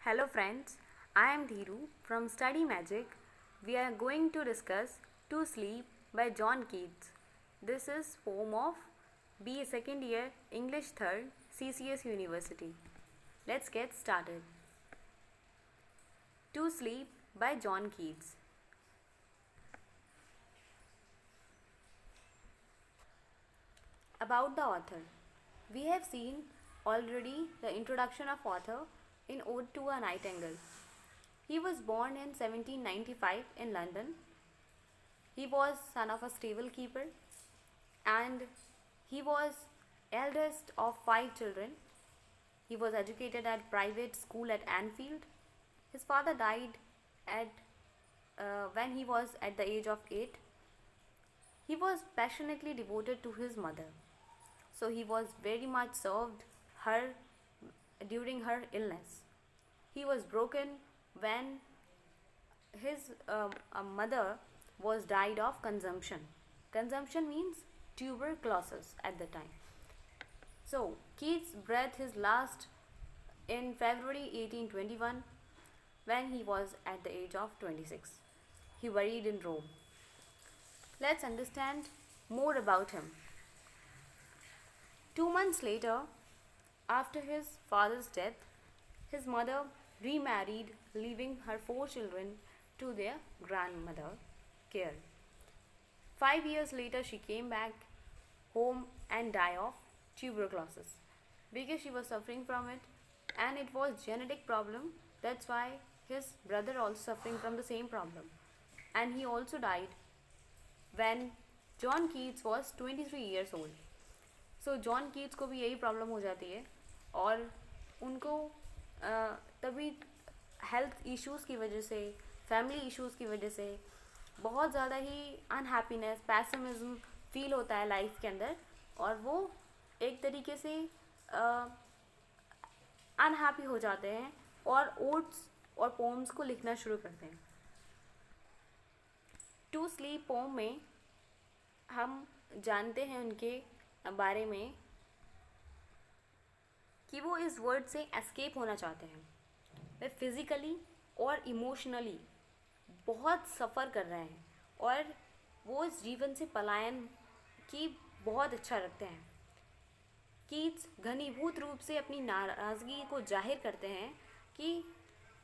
Hello friends, I am Dhiru from Study Magic. We are going to discuss To Sleep by John Keats. This is poem of BA second year English 3rd CCS University. Let's get started. To Sleep by John Keats. About the author. We have seen already the introduction of author in Ode to a Nightingale. He was born in 1795 in London. He was son of a stable keeper and he was eldest of 5 children. He was educated at private school at Anfield. His father died at when he was at the age of 8. He was passionately devoted to his mother, so he was very much served her during her illness. He was broken when his mother was died of consumption. Consumption means tuberculosis at the time. So Keats breathed his last in February 1821 when he was at the age of 26. He buried in Rome. Let's understand more about him. 2 months later, after his father's death, his mother remarried, leaving her 4 children to their grandmother care. 5 years later, she came back home and died of tuberculosis because she was suffering from it, and it was genetic problem. That's why his brother also suffering from the same problem, and he also died when John Keats was 23 years old. So John Keats को भी यही problem हो जाती है और उनको तभी health issues की वजह से, फैमिली इश्यूज़ की वजह से बहुत ज़्यादा ही अनहैप्पीनेस, पैसिमिज्म फील होता है लाइफ के अंदर, और वो एक तरीके से अनहैप्पी हो जाते हैं और ओड्स और पोम्स को लिखना शुरू करते हैं. टू स्लीप पोम में हम जानते हैं उनके बारे में कि वो इस वर्ड से एस्केप होना चाहते हैं. वे फिज़िकली और इमोशनली बहुत सफ़र कर रहे हैं और वो इस जीवन से पलायन की बहुत इच्छा रखते हैं. कीट्स घनीभूत रूप से अपनी नाराज़गी को जाहिर करते हैं कि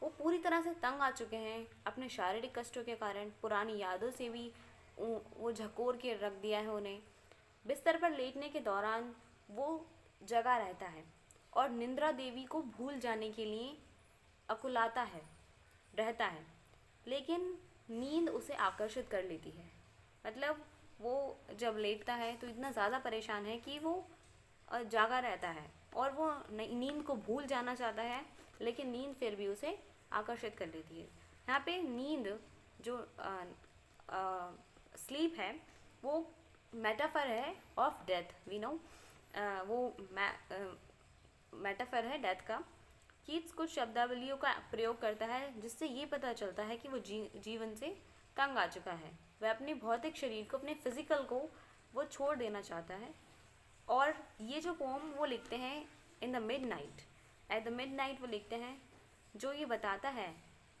वो पूरी तरह से तंग आ चुके हैं अपने शारीरिक कष्टों के कारण. पुरानी यादों से भी वो झकोर के रख दिया है उन्हें. बिस्तर पर लेटने के दौरान वो जगा रहता है और निंद्रा देवी को भूल जाने के लिए अकुलाता रहता है, लेकिन नींद उसे आकर्षित कर लेती है. मतलब वो जब लेटता है तो इतना ज़्यादा परेशान है कि वो जागा रहता है और वो नींद को भूल जाना चाहता है, लेकिन नींद फिर भी उसे आकर्षित कर लेती है. यहाँ पे नींद जो स्लीप है वो मेटाफर है ऑफ डेथ. वी नो वो मेटाफर है डेथ का. कीट्स कुछ शब्दावलियों का प्रयोग करता है जिससे ये पता चलता है कि वो जीवन से तंग आ चुका है. वह अपने भौतिक शरीर को, अपने फिजिकल को वो छोड़ देना चाहता है. और ये जो पोम वो लिखते हैं in the mid night, at the mid night वो लिखते हैं, जो ये बताता है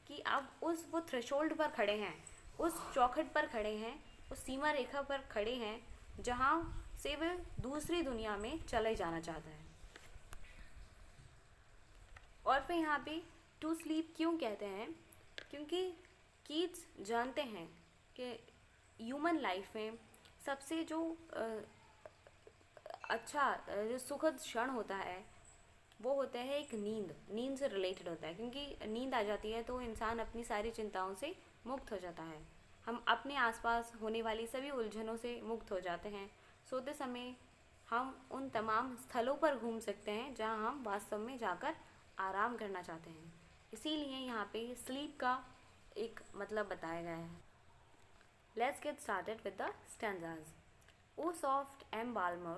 कि अब वो थ्रेशोल्ड पर खड़े हैं, उस चौखट पर खड़े हैं, उस सीमा रेखा पर खड़े हैं जहाँ से वे दूसरी दुनिया में चले जाना चाहता है. और फिर यहाँ पे टू स्लीप क्यों कहते हैं? क्योंकि कीट्स जानते हैं कि ह्यूमन लाइफ में सबसे जो अच्छा जो सुखद क्षण होता है वो होता है एक नींद से रिलेटेड होता है. क्योंकि नींद आ जाती है तो इंसान अपनी सारी चिंताओं से मुक्त हो जाता है. हम अपने आसपास होने वाली सभी उलझनों से मुक्त हो जाते हैं. सोते समय हम उन तमाम स्थलों पर घूम सकते हैं जहां हम वास्तव में जाकर आराम करना चाहते हैं. इसीलिए यहाँ पे स्लीप का एक मतलब बताया गया है. Let's get started with the stanzas. O soft embalmer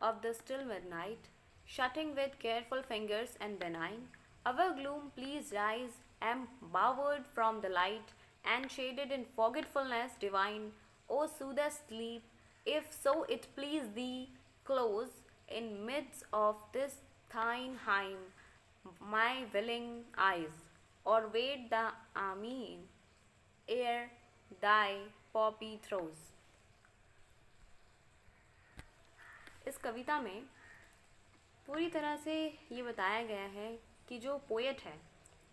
of the still midnight, shutting with careful fingers and benign, our gloom pleased eyes embowered from the light, and shaded in forgetfulness divine, O soothe sleep, if so it please thee, close in midst of this thine heim, my willing eyes, or wait the mean ere thy poppy throws. इस कविता में पूरी तरह से ये बताया गया है कि जो पोएट है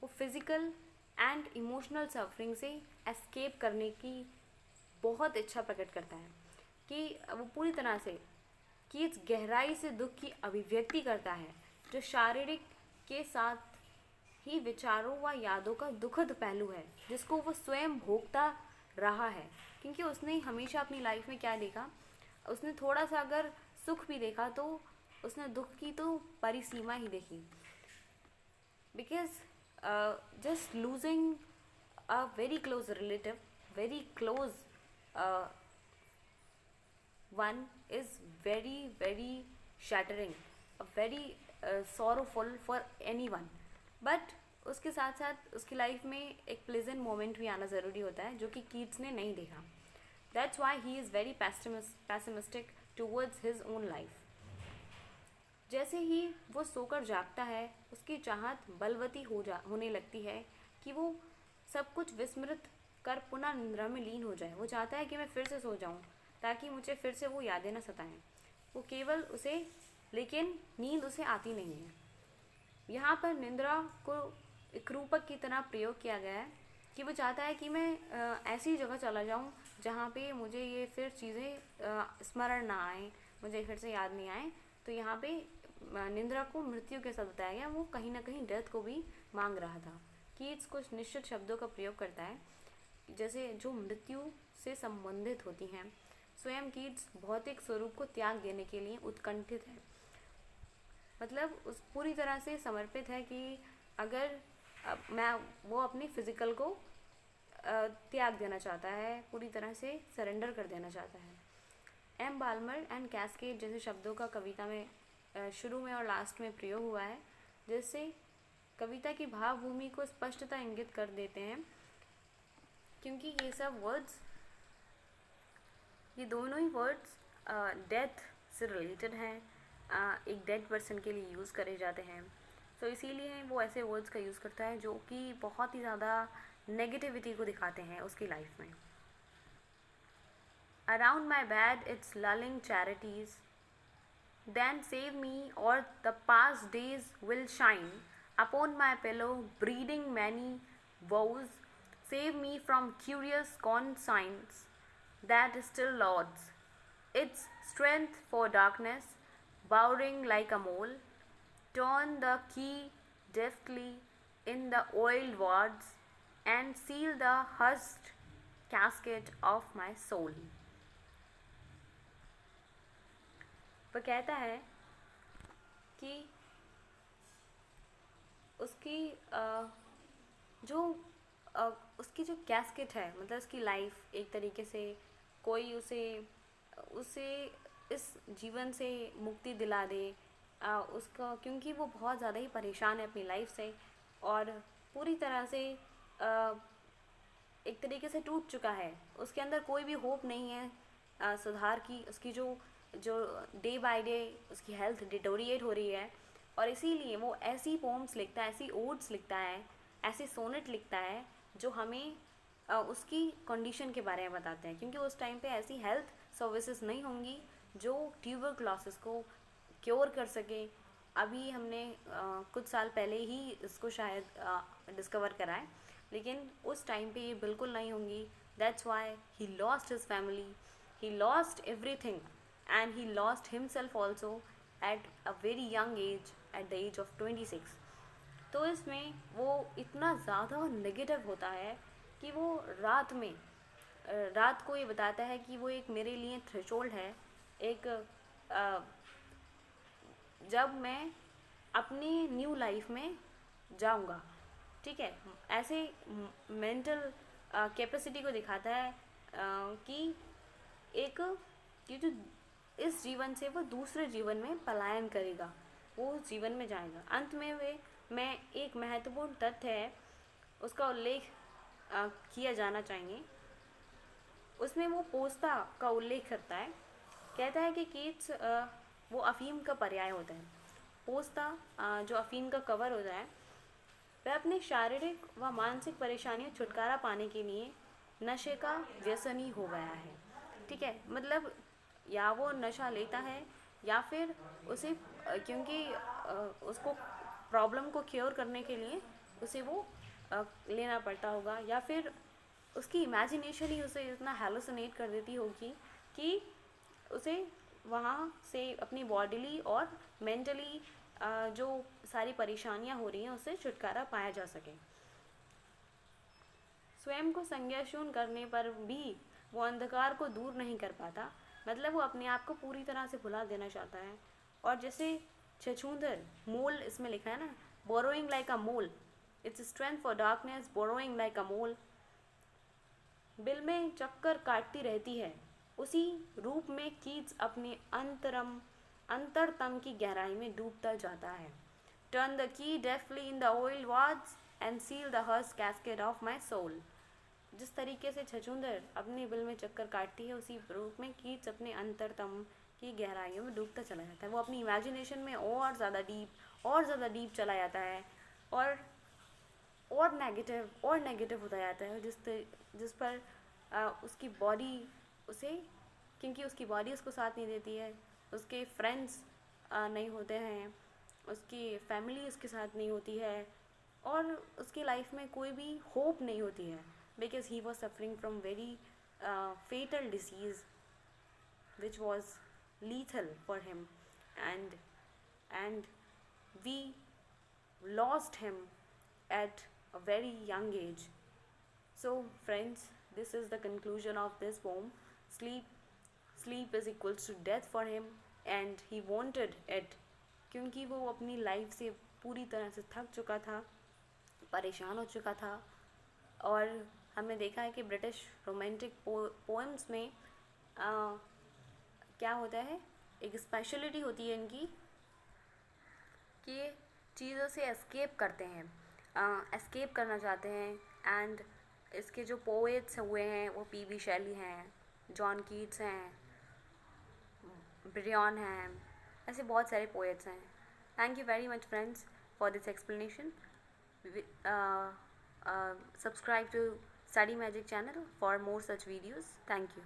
वो फिज़िकल एंड इमोशनल सफरिंग से एस्केप करने की बहुत इच्छा प्रकट करता है, कि वो पूरी तरह से कि इस गहराई से दुख की अभिव्यक्ति करता है, जो शारीरिक के साथ ही विचारों व यादों का दुखद पहलू है, जिसको वो स्वयं भोगता रहा है। क्योंकि उसने हमेशा अपनी लाइफ में क्या देखा, उसने थोड़ा सा अगर सुख भी देखा तो उसने दुख की तो परिसीमा ही देखी। Because just losing a very close relative, very close one is very shattering, very sorrowful for anyone, but उसके साथ साथ उसकी लाइफ में एक प्लेजेंट मोमेंट भी आना ज़रूरी होता है, जो कि कीट्स ने नहीं देखा। That's why he is very pessimistic towards his own life. जैसे ही वो सोकर जागता है, उसकी चाहत बलवती होने लगती है कि वो सब कुछ विस्मृत कर पुनः निद्रा में लीन हो जाए। वो चाहता है कि मैं फिर से सो जाऊं ताकि मुझे फिर से वो यादें न सताएं। वो केवल उसे, लेकिन नींद उसे आती नहीं है। यहाँ पर निद्रा को एक रूपक की तरह प्रयोग किया गया है कि वो चाहता है कि मैं ऐसी जगह चला जाऊँ जहाँ पे मुझे ये फिर चीज़ें स्मरण ना आए, मुझे फिर से याद नहीं आए। तो यहाँ पे निद्रा को मृत्यु के साथ बताया गया, वो कहीं ना कहीं डेथ को भी मांग रहा था। कीट्स कुछ निश्चित शब्दों का प्रयोग करता है जैसे जो मृत्यु से संबंधित होती हैं। स्वयं कीट्स भौतिक स्वरूप को त्याग देने के लिए उत्कंठित है, मतलब उस पूरी तरह से समर्पित है कि अगर वो अपनी फिजिकल को त्याग देना चाहता है, पूरी तरह से सरेंडर कर देना चाहता है। एम बाल्मर एंड कैस्केड जैसे शब्दों का कविता में शुरू में और लास्ट में प्रयोग हुआ है, जिससे कविता की भावभूमि को स्पष्टता इंगित कर देते हैं। क्योंकि ये सब वर्ड्स, ये दोनों ही वर्ड्स डेथ से रिलेटेड हैं, एक डेड पर्सन के लिए यूज़ करे जाते हैं। तो इसीलिए वो ऐसे वर्ड्स का यूज़ करता है जो कि बहुत ही ज़्यादा नेगेटिविटी को दिखाते हैं उसकी लाइफ में। Around my bed it's lulling charities, then save me or the past days will shine upon my pillow breeding many woes. Save me from curious conscience that still lauds its strength for darkness, bowering like a mole. Turn the key deftly in the oiled wards and seal the hushed casket of my soul. वो कहता है कि उसकी उसकी जो casket है, मतलब उसकी लाइफ एक तरीके से कोई उसे इस जीवन से मुक्ति दिला दे उसका, क्योंकि वो बहुत ज़्यादा ही परेशान है अपनी लाइफ से और पूरी तरह से एक तरीके से टूट चुका है। उसके अंदर कोई भी होप नहीं है सुधार की। उसकी जो डे बाय डे उसकी हेल्थ डिटोरिएट हो रही है और इसीलिए वो ऐसी पोम्स लिखता है, ऐसी ओड्स लिखता है, ऐसे सोनेट लिखता है जो हमें उसकी कंडीशन के बारे में बताते हैं। क्योंकि उस टाइम पे ऐसी हेल्थ सर्विसेज नहीं होंगी जो ट्यूबरक्लोसिस को क्योर कर सके। अभी हमने कुछ साल पहले ही इसको शायद डिस्कवर करा है, लेकिन उस टाइम पे ये बिल्कुल नहीं होंगी। That's why he lost his family, he lost everything and he lost himself also at a very young age, at the age of 26. तो इसमें वो इतना ज़्यादा नेगेटिव होता है कि वो रात को ये बताता है कि वो एक मेरे लिए थ्रेशोल्ड है, एक जब मैं अपनी न्यू लाइफ में जाऊंगा, ठीक है। ऐसे मेंटल कैपेसिटी को दिखाता है कि एक कि जो इस जीवन से वो दूसरे जीवन में पलायन करेगा, वो उस जीवन में जाएगा। अंत में एक महत्वपूर्ण तथ्य है, उसका उल्लेख किया जाना चाहिए। उसमें वो पोस्ता का उल्लेख करता है, कहता है कि कीट्स वो अफीम का पर्याय होता है। पोस्ता जो अफीम का कवर होता है, वह अपने शारीरिक व मानसिक परेशानियों छुटकारा पाने के लिए नशे का व्यसनी हो गया है। ठीक है, मतलब या वो नशा लेता है या फिर उसे क्योंकि उसको प्रॉब्लम को क्योर करने के लिए उसे वो लेना पड़ता होगा, या फिर उसकी इमेजिनेशन ही उसे इतना हेलुसिनेट कर देती होगी कि उसे वहाँ से अपनी बॉडीली और मेंटली जो सारी परेशानियाँ हो रही हैं उससे छुटकारा पाया जा सके। स्वयं को संज्ञाशून्य करने पर भी वो अंधकार को दूर नहीं कर पाता, मतलब वो अपने आप को पूरी तरह से भुला देना चाहता है। और जैसे छछूंदर मोल इसमें लिखा है ना, borrowing like a mole, its strength for darkness, borrowing like a mole. Bill में चक्कर काटती रहती है, उसी रूप में कीट्स अपने अंतरतम की गहराई में डूबता जाता है। Turn the key deftly in the oil wards and seal the hers cascade of my soul. जिस तरीके से छछूंदर अपने बिल में चक्कर काटती है, उसी रूप में कीट्स अपने अंतरतम की गहराइयों में डूबता चला जाता है। वो अपनी इमेजिनेशन में और ज़्यादा डीप चला जाता है, और नेगेटिव होता जाता है, जिस पर उसकी बॉडी उसे, क्योंकि उसकी बॉडी उसको साथ नहीं देती है, उसके फ्रेंड्स नहीं होते हैं, उसकी फैमिली उसके साथ नहीं होती है, और उसकी लाइफ में कोई भी होप नहीं होती है, because he was suffering from very fatal disease which was lethal for him, and we lost him at a very young age. So friends, this is the conclusion of this poem. Sleep is equals to death for him, and he wanted it, क्योंकि वो अपनी life से पूरी तरह से थक चुका था, परेशान हो चुका था। और हमने देखा है कि ब्रिटिश रोमांटिक पोएम्स में क्या होता है, एक स्पेशलिटी होती है इनकी कि ये चीज़ों से एस्केप करते हैं, एस्केप करना चाहते हैं। एंड इसके जो पोएट्स हुए हैं वो पी.बी. शैली हैं, जॉन कीट्स हैं, ब्रियन हैं, ऐसे बहुत सारे पोएट्स हैं। Thank you very much friends for this explanation. Subscribe to Study Magic channel for more such videos. Thank you.